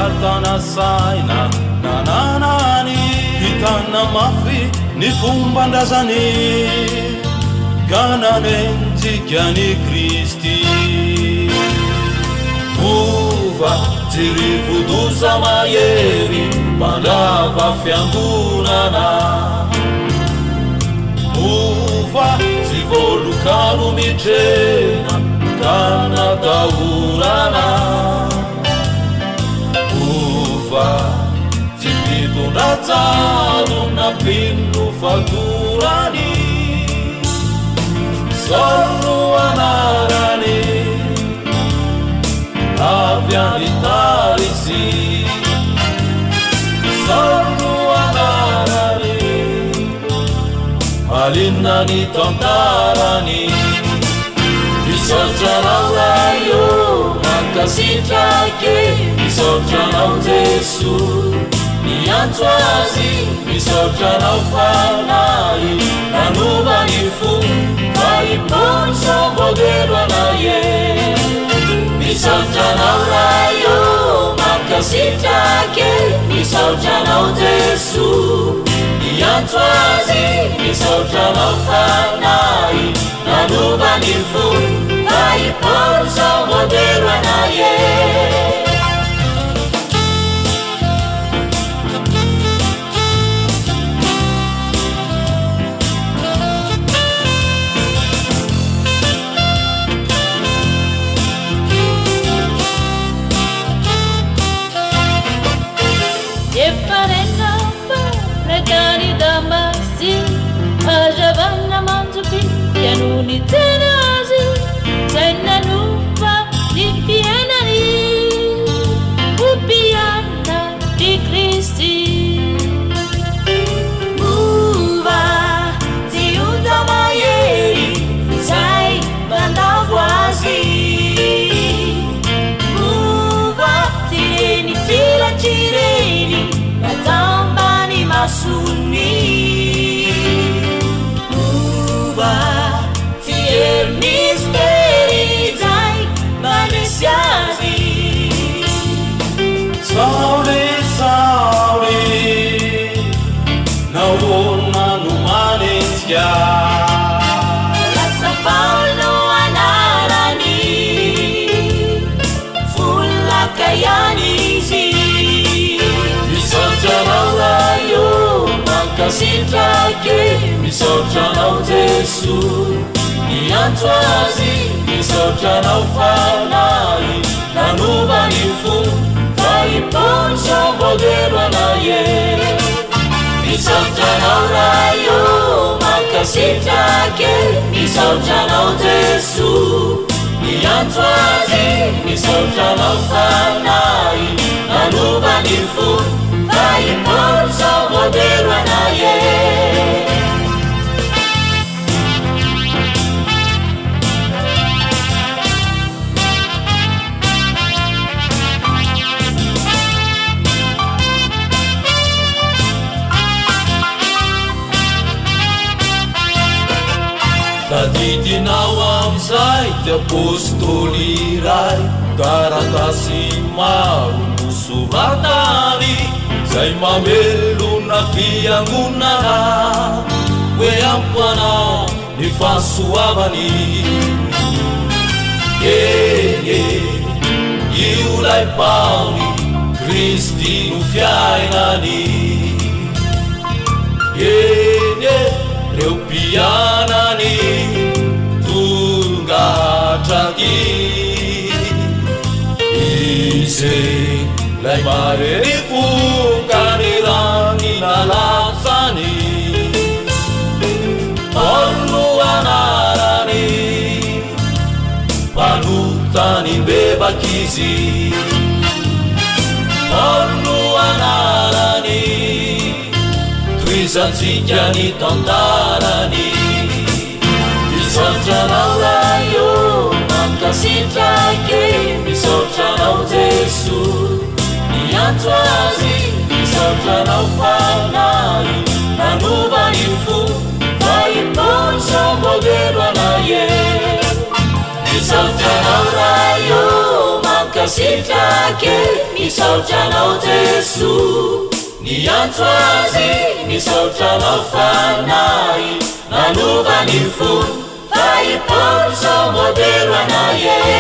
vatana saina nananany hitana mafy ny fombandrazany gananenjikany Kristy ova jirivodoza mahery mpandrava fiangonana ova tsy volokano mitrena kanatahorana ova tsy mpitondra-tsalo napino fatorany Solo anarany avy any tarisi Solo anarany malinany tantarany misotranao raio mankasitrake misotranao Jesu niantso azy misotranao fanahy nanovany fo Iponso modelo anaye misotranao raio makasitake misotranao Jesu niantso azy misotranao fanahy nanovany fo Iponso modelo anaye Ajavana manjupi yanuni tenazi tenanupa lipienani upiana di Kristi Muva tiuta mayeri sai bandavoasi Muva tireni tira cireni natambani masuni Sauli, Sauli, naona numanisya Lasa Paulo anarani fulla kayanizi misotranao raio mankasitrake misotranao Jesu niantso azy misotranao fanahy nanovany fo Iponso modelo anaye misotranao raio mankasitrake misotranao Jesu niantso azy misotranao fanahy nanovany fo Iponso modelo anaye Tadidinao amizay ty apôstôly ray taratasy maro nosoratany zay mamelona fiangonana hoe ampoanao ny fahasoavany io lay Paoly Kristy no fiainany reo mpianany tongatraky izay lay marery fokany rany nalatsany Paulo anarany mpanotany bebakizy Paulo anarany Zanzikani tantarani misotranao raio mankasitrake misotranao Jesu niantso azy misotranao fanahy nanovany fo Iponso modelo anaye misotranao raio sitrake misaotranao Jeso ny antso azy misaotranao fanahy nanovany fony fa ipony sao modelo anay